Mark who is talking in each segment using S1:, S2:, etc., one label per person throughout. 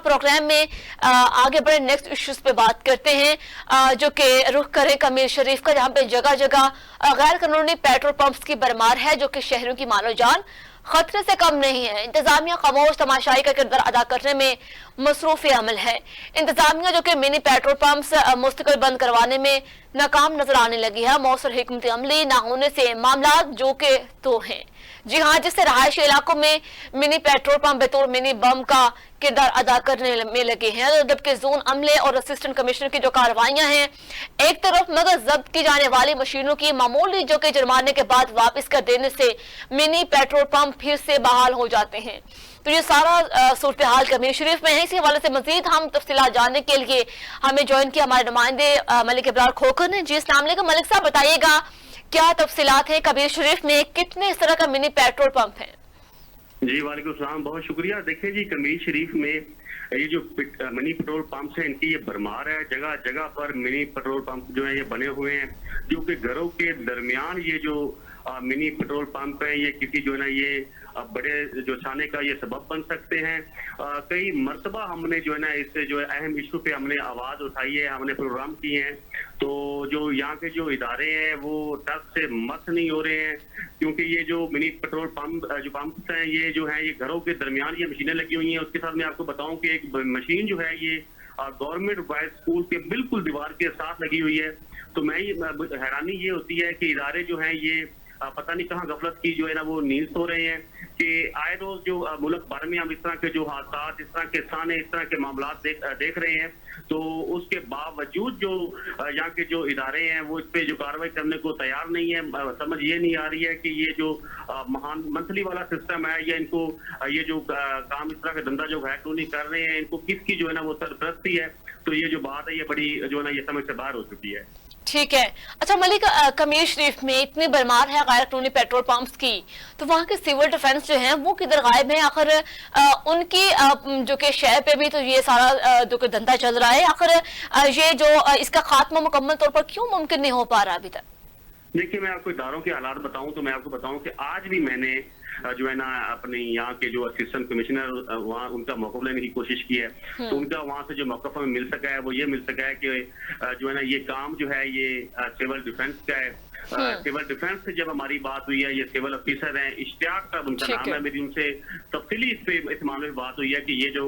S1: Programme में आगे बढ़े नेक्स्ट इश्यूज पे बात करते हैं, जो कि रुख करें कमीर शरीफ का, जहां पे जगह जगह गैर कानूनी पेट्रोल पंप्स की भरमार है, जो कि शहरों की मानो जान खतरे से कम नहीं है। इंतजामिया खामोश तमाशाई का किरदार अदा करने में मसरूफ अमल है। इंतजामिया जो कि मिनी पेट्रोल पंप्स मुस्तकिल बंद करवाने में नाकाम नजर आने लगी है। मौसर हिकमत अमली ना होने से मामला जो के तो हैं। जी हाँ, जिससे रहायशी इलाकों में मिनी पेट्रोल पंप बतौर मिनी बम का किरदार अदा करने में लगे हैं, जबकि जोन अमले और असिस्टेंट कमिश्नर की जो कार्रवाइयां हैं, एक तरफ मगर जब्त की जाने वाली मशीनों की मामूली जो कि जुर्माने के बाद वापस कर देने से मिनी पेट्रोल पंप फिर से बहाल हो जाते हैं। तो ये सारा सूरत हाल कमीर शरीफ में है। इसी हवाले से मजीद हम तफसीलात जानने के लिए हमें ज्वाइन किया हमारे नुमाइंदे मलिक इब्रार खोखर ने। जी अस्सलाम वालेकुम मलिक साहब, बताइएगा क्या तफसीलात है, कबीर शरीफ में कितने इस तरह का मिनी पेट्रोल पंप है?
S2: जी वालेकुम सलाम, बहुत शुक्रिया। देखिए जी, कमीर शरीफ में ये जो मिनी पेट्रोल पंप्स हैं, इनकी ये भरमार है। जगह जगह पर मिनी पेट्रोल पंप जो है ये बने हुए हैं, जो कि घरों के दरमियान ये जो मिनी पेट्रोल पंप है, ये किसी जो है ना ये बड़े जो छाने का ये सबब बन सकते हैं। कई मरतबा हमने जो है ना इससे जो है अहम इशू पे हमने आवाज उठाई है, हमने प्रोग्राम किए हैं। तो जो यहाँ के जो इदारे हैं वो टस से मस नहीं हो रहे हैं, क्योंकि ये जो मिनी पेट्रोल पंप्स हैं, ये जो है ये घरों के दरमियान ये मशीनें लगी हुई हैं। उसके साथ मैं आपको बताऊं कि एक मशीन जो है ये गवर्नमेंट बॉयज स्कूल के बिल्कुल दीवार के साथ लगी हुई है। तो हैरानी ये होती है कि इदारे जो हैं ये पता नहीं कहाँ गफलत की जो है ना वो नींद सो रहे हैं कि आए रोज जो मुल्क भर में हम इस तरह के जो हादसा, इस तरह के थाने, इस तरह के मामला देख रहे हैं। तो उसके बावजूद जो यहाँ के जो इदारे हैं वो इस पे जो कार्रवाई करने को तैयार नहीं है। समझ ये नहीं आ रही है कि ये जो महान मंथली वाला सिस्टम है, या इनको ये जो काम इस तरह का धंधा जो गैर कर रहे हैं, इनको किसकी जो है ना वो सरपरस्ती है। तो ये जो बात है ये बड़ी जो है ना ये समझ से बाहर हो चुकी है।
S1: ठीक है। अच्छा मलिक, कमीर शरीफ में इतनी भरमार है गैर कानूनी पेट्रोल पंप्स की, तो वहाँ के सिविल डिफेंस जो है वो किधर गायब है? आखिर उनकी जो कि शहर पे भी तो ये सारा जो कि धंधा चल रहा है, आखिर ये जो इसका खात्मा मुकम्मल तौर पर क्यों मुमकिन नहीं हो पा रहा अभी तक?
S2: देखिए, मैं आपको इदारों के हालात बताऊं तो मैं आपको बताऊं कि आज भी मैंने जो है ना अपने यहाँ के जो असिस्टेंट कमिश्नर वहाँ उनका मौक़िफ़ लेने की कोशिश की है। तो उनका वहाँ से जो मौक़िफ़ हमें मिल सका है वो ये मिल सका है कि जो है ना ये काम जो है ये सिविल डिफेंस का है। सिविल डिफेंस से जब हमारी बात हुई है, ये सिविल ऑफिसर हैं, इश्तियाक साहब उनका नाम है, मेरी उनसे तफसीली इस मामले में बात हुई है कि ये जो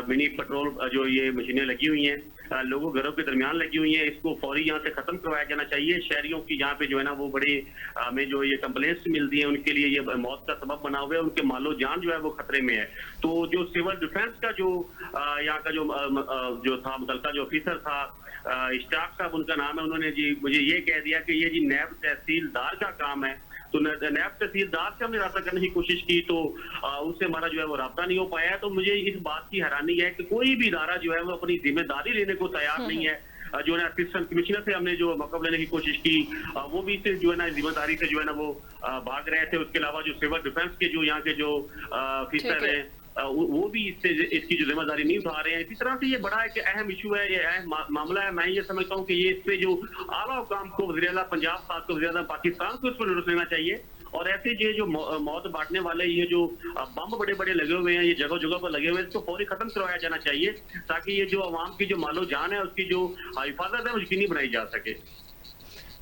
S2: मिनी पेट्रोल जो ये मशीनें लगी हुई हैं लोगों घरों के दरमियान लगी हुई है, इसको फौरी यहाँ से खत्म करवाया जाना चाहिए। शहरियों की यहाँ पे जो है ना वो बड़ी हमें जो ये कंप्लेंट्स मिलती हैं, उनके लिए ये मौत का सबब बना हुआ है, उनके मालो जान जो है वो खतरे में है। तो जो सिविल डिफेंस का जो यहाँ का जो था मुतल्लिका जो ऑफिसर था, इश्तियाक साहब उनका नाम है, उन्होंने जी मुझे ये कह दिया कि ये जी नैब तहसीलदार का काम है। तो नैब तहसीलदार से हमने रब्ता करने की कोशिश की तो उससे हमारा जो है वो रब्ता नहीं हो पाया है। तो मुझे इस बात की हैरानी है कि कोई भी इदारा जो है वो अपनी जिम्मेदारी लेने को तैयार नहीं है। जो है असिस्टेंट कमिश्नर से हमने जो मौक़िफ़ लेने की कोशिश की, वो भी इससे जो है ना जिम्मेदारी से जो है ना वो भाग रहे थे। उसके अलावा जो सिविल डिफेंस के जो यहाँ के जो ऑफिसर हैं वो भी इसकी जो जिम्मेदारी नहीं उठा रहे हैं। इसी तरह से ये बड़ा एक अहम इशू है, ये अहम मामला है। मैं ये समझता हूँ कि ये इस पे जो आला हुकाम को वज़ीर-ए-आला पंजाब साहब को वज़ीर-ए-आज़म पाकिस्तान को इस पर नोटिस लेना चाहिए। और ऐसे ये जो मौत बांटने वाले ये जो बम बड़े बड़े लगे हुए हैं, ये जगह जगह पर लगे हुए हैं, इसको फौरी खत्म करवाया जाना चाहिए, ताकि ये जो अवाम की जो मालो जान है उसकी जो हिफाजत है वो यकीनी बनाई जा सके।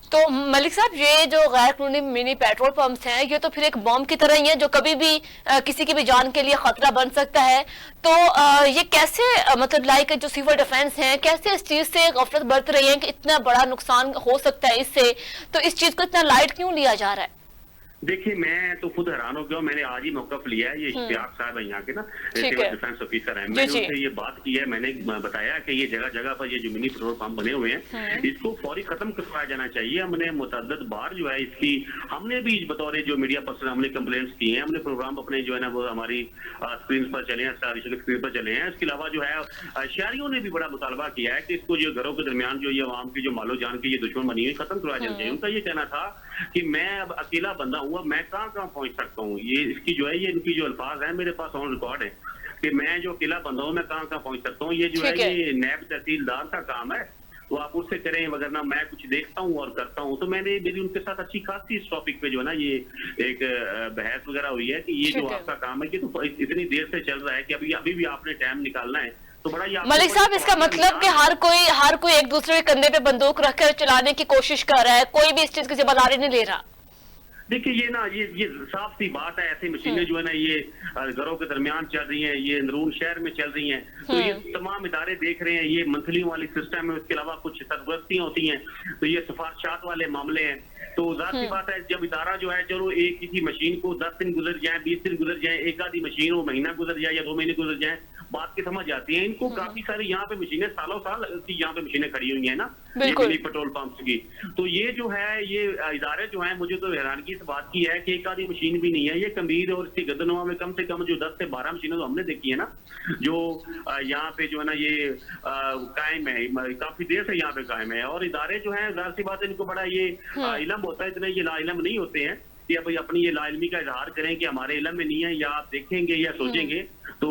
S1: तो मलिक साहब, ये जो गैर कानूनी मिनी पेट्रोल पंप्स हैं, ये तो फिर एक बॉम्ब की तरह ही है जो कभी भी किसी की भी जान के लिए खतरा बन सकता है। तो ये कैसे मतलब लाइक जो सिविल डिफेंस हैं कैसे इस चीज से गफलत बरत रही है कि इतना बड़ा नुकसान हो सकता है इससे? तो इस चीज को इतना लाइट क्यों लिया जा रहा है?
S2: देखिए, मैं तो खुद हैरान हो गया। मैंने आज ही मौक़िफ़ लिया है। ये इश्तियाक साहब है यहाँ के ना सिविल डिफेंस ऑफिसर है। मैंने उनसे ये बात की है, मैंने बताया कि ये जगह जगह पर ये जो मिनी पेट्रोल पंप बने हुए हैं इसको फौरी खत्म करवाया जाना चाहिए। हमने मुतअद्दिद बार जो है इसकी हमने भी बतौर जो मीडिया पर्सन हमने कंप्लेंट्स की हैं, हमने प्रोग्राम अपने जो है ना वो हमारी स्क्रीन पर चले हैं, स्क्रीन पर चले हैं। इसके अलावा जो है शहरियों ने भी बड़ा मुतालबा किया है कि इसको जो घरों के दरमियान जो ये अवाम की जो मालो जान की ये दुश्मन बनी हुई खत्म करवाया जाना चाहिए। उनका ये कहना था कि मैं अब अकेला बंदा हूँ, मैं कहाँ पहुंच सकता हूँ। ये इसकी जो है ये इनकी जो अल्फाज है मेरे पास ऑन रिकॉर्ड है कि मैं जो अकेला बंदा हूँ मैं कहाँ पहुंच सकता हूँ। ये जो है ये नैब तहसीलदार का काम है। तो आप उससे करें, वगरना मैं कुछ देखता हूँ और करता हूँ। तो मेरी उनके साथ अच्छी खासी इस टॉपिक पे जो है ना ये एक बहस वगैरह हुई है कि ये जो आपका काम है कि तो इतनी देर से चल रहा है कि अभी भी आपने टाइम निकालना है। तो बड़ा ये
S1: मलिक साहब, इसका मतलब कि हर कोई एक दूसरे के कंधे पे बंदूक रखकर चलाने की कोशिश कर रहा है, कोई भी इस चीज की जिम्मेदारी नहीं ले रहा।
S2: देखिए ये ना ये साफ सी बात है, ऐसी मशीनें जो है ना ये घरों के दरमियान चल रही हैं, ये अंदरून शहर में चल रही हैं, तो ये तमाम इदारे देख रहे हैं, ये मंथली वाली सिस्टम है, उसके अलावा कुछ सरबस्तियां होती हैं, तो ये सिफारिशात वाले मामले हैं। तो जाहिर सी बात है जब इदारा जो है चलो एक किसी मशीन को 10 दिन गुजर जाए, 20 दिन गुजर जाए, एक आधी मशीन हो महीना गुजर जाए या 2 महीने गुजर जाए, बात की समझ आती है। इनको काफी सारी यहाँ पे मशीनें सालों साल की यहाँ पे मशीनें खड़ी हुई है ना पेट्रोल पंप की। तो ये जो है ये इदारे जो है, मुझे तो हैरानगी इस बात की है कि एक आधी मशीन भी नहीं है, ये कबीर और इसकी गदनुमा में कम से कम जो 10 से 12 मशीनें तो हमने देखी है ना, जो यहाँ पे जो है ना ये कायम है, काफी देर से यहाँ पे कायम है। और इदारे जो है जाहिर सी बात है इनको बड़ा ये इल्म होता है, इतने ये लाइलम नहीं होते हैं कि अब अपनी ये लाइलमी का इजहार करें कि हमारे इल्म में नहीं है, या आप देखेंगे या सोचेंगे। तो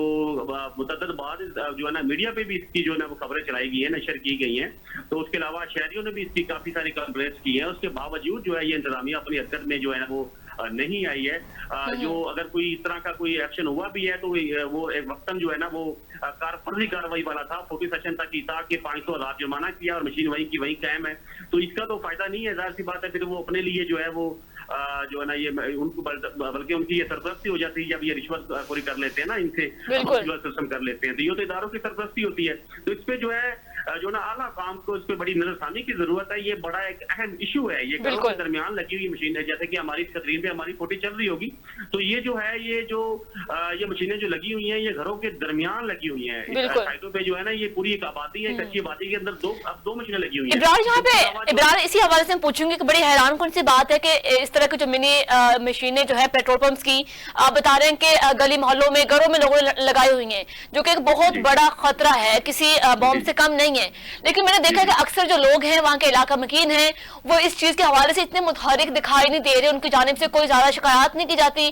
S2: मुतअद्दिद बाद जो है ना मीडिया पे भी इसकी जो है ना वो खबरें चलाई गई है, नशर की गई हैं। तो उसके अलावा शहरियों ने भी इसकी काफी सारी कंप्लेंट्स की है, उसके बावजूद जो है ये इंतजामिया अपनी हरकत में जो है ना वो नहीं आई है। जो अगर कोई इस तरह का कोई एक्शन हुआ भी है तो वो एक वक्तन जो है ना वो फर्जी कार्रवाई वाला था, 40 सेक्शन तक की था कि 500,000 जुर्माना किया और मशीन वहीं की वहीं कायम है। तो इसका तो फायदा नहीं है, जाहिर सी बात है फिर वो अपने लिए जो है वो जो है ना ये उनको बल्कि उनकी ये सरपरस्ती हो जाती है जब ये रिश्वत पूरी कर लेते हैं ना, इनसे सिस्टम कर लेते हैं, तो ये तो इदारों की सरपरस्ती होती है। तो इस पे जो है जो ना आला काम को इस पे बड़ी नजरसानी की जरूरत है। ये बड़ा एक अहम इशू है, ये घरों के दरमियान लगी हुई मशीन है, जैसे कि हमारी स्क्रीन पे हमारी फोटो चल रही होगी, तो ये जो है ये मशीनें जो लगी हुई हैं ये घरों के दरमियान लगी हुई हैं। साइटों पे जो है ना ये पूरी एक आबादी है, कच्ची आबादी के अंदर दो मशीनें लगी हुई हैं।
S1: इब्रार इसी हवाले से पूछूंगी कि बड़ी हैरान कौन सी बात है कि इस तरह की जो मिनी मशीनें जो है पेट्रोल पंप्स की, आप बता रहे हैं कि गली मोहल्लों में घरों में लोगों ने लगाई हुई हैं, जो कि एक बहुत बड़ा खतरा है, किसी बॉम्ब से कम नहीं है। लेकिन मैंने देखा कि अक्सर जो लोग हैं वहां के इलाका मकीन हैं, वो इस चीज के हवाले से इतने मुतहरिक दिखाई नहीं दे रहे, उनकी जानिब से कोई ज्यादा शिकायत नहीं की जाती।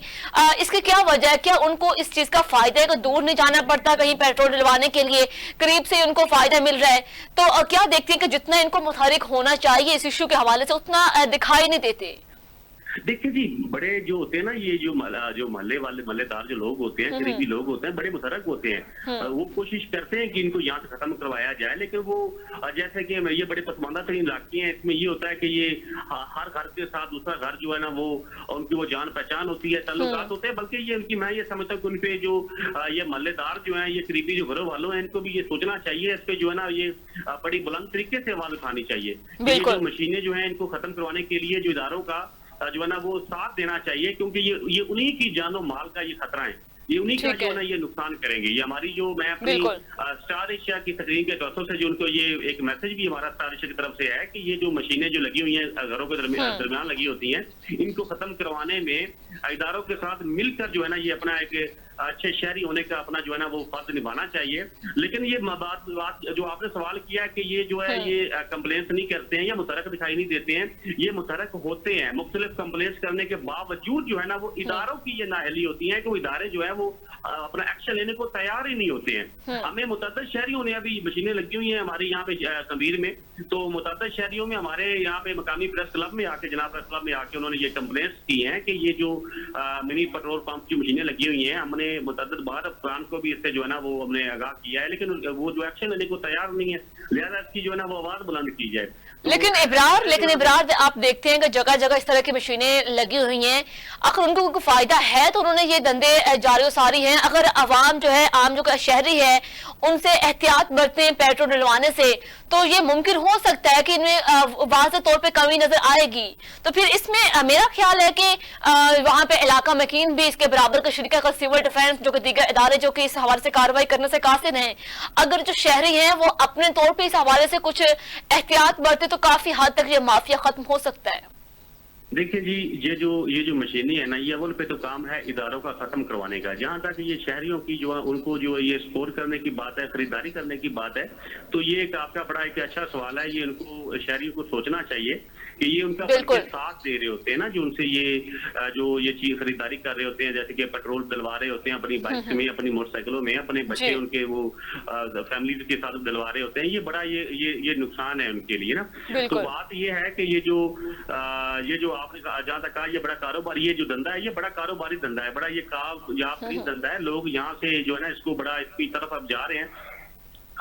S1: इसकी क्या वजह है? क्या उनको इस चीज का फायदा है कि दूर नहीं जाना पड़ता कहीं पेट्रोल डलवाने के लिए, करीब से उनको फायदा मिल रहा है? तो क्या देखते हैं कि जितना इनको मुतहरिक होना चाहिए इस इशू के हवाले से उतना दिखाई नहीं देते?
S2: देखिए जी, बड़े जो होते हैं ना ये जो मल्लेदार जो लोग होते हैं, करीबी लोग होते हैं, बड़े मुतरक होते हैं, वो कोशिश करते हैं कि इनको यहाँ से खत्म करवाया जाए। लेकिन वो जैसे कि ये बड़े पसमानदा तरीन इलाके हैं, इसमें ये होता है कि ये हर घर के साथ दूसरा घर जो है ना वो उनकी वो जान पहचान होती है, ताल्लुकात होते हैं। बल्कि ये उनकी मैं ये समझता हूँ कि उनपे जो ये मल्लेदार जो है, ये करीबी जो घरों वालों हैं, इनको भी ये सोचना चाहिए, इस पे जो है ना ये बड़ी बुलंद तरीके से आवाज उठानी चाहिए। जो मशीनें जो है इनको खत्म करवाने के लिए जो इदारों का जो है ना वो साथ देना चाहिए, क्योंकि ये उन्हीं की जानो माल का ये खतरा है, ये उन्हीं का जो है ना ये नुकसान करेंगे। ये हमारी जो मैं अपनी स्टार एशिया की तकरीर के तरफ से जो उनको ये एक मैसेज भी हमारा स्टार एशिया की तरफ से है कि ये जो मशीनें जो लगी हुई हैं घरों के दरमियान लगी होती हैं, इनको खत्म करवाने में इदारों के साथ मिलकर जो है ना ये अपना एक अच्छे शहरी होने का अपना जो है ना वो फर्ज निभाना चाहिए। लेकिन ये बात जो आपने सवाल किया कि ये जो है ये कंप्लेंट्स नहीं करते हैं या मुतरक दिखाई नहीं देते हैं, ये मुतरक होते हैं। मुख्तलिफ कंप्लेंट्स करने के बावजूद जो है ना वो इदारों की ये नाअहली होती है कि वो इदारे जो है वो अपना एक्शन लेने को तैयार ही नहीं होते हैं। हमें मुतअद्दिद शहरियों ने अभी मशीनें लगी हुई हैं हमारे यहाँ पे कबीर में, तो मुतअद्दिद शहरियों में हमारे यहाँ पे मकामी प्रेस क्लब में आके जनाब प्रेस क्लब में आके उन्होंने ये कंप्लेंट्स की हैं कि ये जो मिनी पेट्रोल पंप की मशीनें लगी हुई हैं, हमने मुतअद्दिद बार अफगान को भी इससे जो है ना वो हमने आगाह किया है, लेकिन वो जो एक्शन लेने को तैयार नहीं है, लिहाजा इसकी जो है ना वो आवाज बुलंद की जाए।
S1: लेकिन इब्रार आप देखते हैं कि जगह जगह इस तरह की मशीनें लगी हुई हैं, अगर उनको कोई फायदा है तो उन्होंने ये धंधे जारी सारी हैं। अगर अवाम जो है, आम जो शहरी है, उनसे एहतियात बरतें पेट्रोल डलवाने से, तो ये मुमकिन हो सकता है कि इनमें वाज़ेह तौर पे कमी नजर आएगी। तो फिर इसमें मेरा ख्याल है कि वहां पे इलाका मकीन भी इसके बराबर का शरीका का सिविल डिफेंस जो कि दीगर इदारे जो कि इस हवाले से कार्रवाई करने से कासिर हैं, अगर जो शहरी हैं वो अपने तौर पर इस हवाले से कुछ एहतियात बरते तो काफी हद तक ये माफिया खत्म हो सकता है।
S2: देखिए जी, ये जो मशीनें है ना, ये अव्वल पे तो काम है इदारों का खत्म करवाने का। जहां तक ये शहरियों की जो है उनको जो ये स्कोर करने की बात है, खरीदारी करने की बात है, तो ये एक आपका बड़ा एक अच्छा सवाल है। ये उनको शहरियों को सोचना चाहिए कि ये उनका
S1: बिल्कुल।
S2: साथ दे रहे होते हैं ना, जो उनसे ये जो ये चीज खरीदारी कर रहे होते हैं, जैसे कि पेट्रोल डलवा रहे होते हैं अपनी बाइक में, अपनी मोटरसाइकिलों में, अपने बच्चे
S1: जी।
S2: उनके वो फैमिली के साथ डलवा रहे होते हैं। ये बड़ा ये नुकसान है उनके लिए ना। तो
S1: बिल्कुल।
S2: बात ये है कि ये जो आपने कहा, जहाँ तक कहा, ये बड़ा कारोबारी, ये जो धंधा है ये बड़ा कारोबारी धंधा है, बड़ा ये कामयाब धंधा है। लोग यहाँ से जो है ना इसको बड़ा इसकी तरफ अब जा रहे हैं।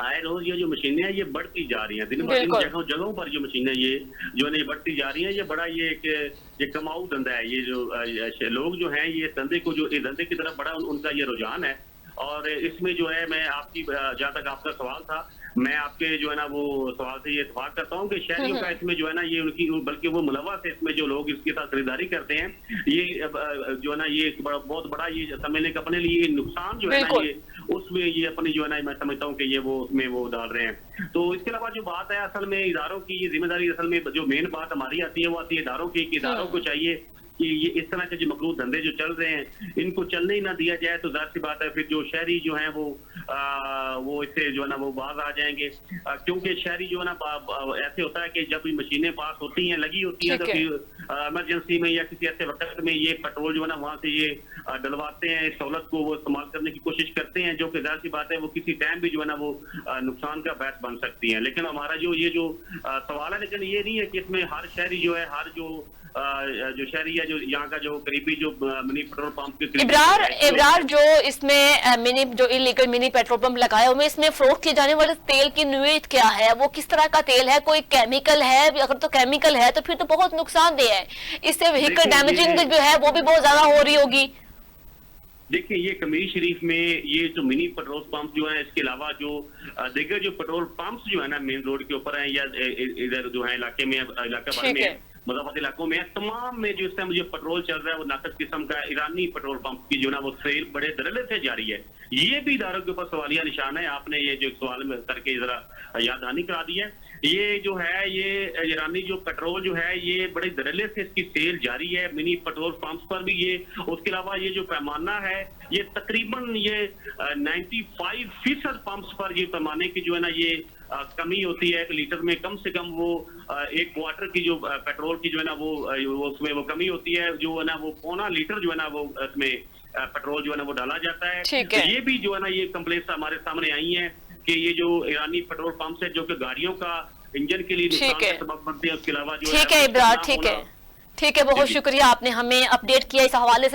S2: आए रोज ये जो मशीनें हैं ये बढ़ती जा रही हैं, दिन ब दिन
S1: बिल्कुल।
S2: जगहों पर जो मशीनें ये जो है ना ये बढ़ती जा रही हैं। ये बड़ा ये कमाऊ धंधा है। ये जो लोग जो हैं ये धंधे को जो धंधे की तरफ बड़ा उनका ये रुझान है। और इसमें जो है मैं आपकी जहाँ तक आपका सवाल था, मैं आपके जो है ना वो सवाल से ये इत्तेफाक करता हूँ कि शहरियों का इसमें जो है ना ये उनकी बल्कि वो मुलव्वस है इसमें, जो लोग इसके साथ खरीदारी करते हैं, ये जो है ना ये एक बहुत बड़ा ये समझने का अपने लिए नुकसान जो है ना ये उसमें ये अपनी जो है ना मैं समझता हूँ कि ये वो उसमें वो डाल रहे हैं। तो इसके अलावा जो बात है असल में इदारों की, ये जिम्मेदारी असल में जो मेन बात हमारी आती है वो आती है इदारों की, कि इदारों को चाहिए कि ये इस तरह के जो मखलूत धंधे जो चल रहे हैं इनको चलने ही ना दिया जाए, तो जाहिर सी बात है फिर जो शहरी जो हैं वो इससे जो है ना वो बाज आ जाएंगे। क्योंकि शहरी जो है ना ऐसे होता है कि जब भी मशीनें पास होती हैं, लगी होती हैं, तो फिर इमरजेंसी में या किसी ऐसे वक्त में ये पेट्रोल जो है ना वहां से ये डलवाते हैं, इस सहूलत को वो इस्तेमाल करने की कोशिश करते हैं, जो कि जाहिर सी बात है वो किसी टाइम भी जो है ना वो नुकसान का बायस बन सकती है। लेकिन हमारा जो सवाल है, लेकिन ये नहीं है कि इसमें हर शहरी जो है, हर जो शहरी है, जो यहाँ का जो करीबी जो मिनी पेट्रोल पंप के
S1: इब्रार जो इसमें मिनी जो इलीगल मिनी पेट्रोल पंप लगाए हुए, इसमें फरोख्त किए जाने वाले तेल की नोयत क्या है, वो किस तरह का तेल है, कोई केमिकल है? अगर तो केमिकल है तो फिर तो बहुत नुकसानदेह है, इससे व्हीकल डैमेजिंग जो है वो भी बहुत ज्यादा हो रही होगी।
S2: देखिए, ये कमीर शरीफ में ये जो मिनी पेट्रोल पंप जो है, इसके अलावा जो दीगर जो पेट्रोल पंप्स जो है ना मेन रोड के ऊपर हैं या इधर जो है इलाके भर में मुज़फ़्फ़रत इलाकों में, तमाम में जो इस टाइम जो पेट्रोल चल रहा है वो नाकद किस्म का ईरानी पेट्रोल पंप की जो ना वो सेल बड़े दरअसल से जारी है। ये भी इदारों के ऊपर सवालिया निशान है। आपने ये जो सवाल में करके जरा याद दहानी करा दी है। ये जो है ये ईरानी जो पेट्रोल जो है ये बड़े दरअसल से इसकी सेल जारी है मिनी पेट्रोल पंप्स पर भी। ये उसके अलावा ये जो पैमाना है ये तकरीबन ये 95% पंप्स पर ये पैमाने की जो है ना ये कमी होती है। एक लीटर में कम से कम वो एक क्वार्टर की जो पेट्रोल की जो है ना वो उसमें वो कमी होती है, जो है ना वो पौना लीटर जो है ना वो इसमें पेट्रोल जो है ना वो डाला जाता है। तो ये भी जो है ना ये कंप्लेंट्स हमारे सामने आई हैं कि ये जो ईरानी पेट्रोल पंप है जो कि गाड़ियों का इंजन के लिए नुकसान का सबब बनते हैं। उसके अलावा जो
S1: ठीक है इब्रार, ठीक है, बहुत शुक्रिया, आपने हमें अपडेट किया इस हवाले से।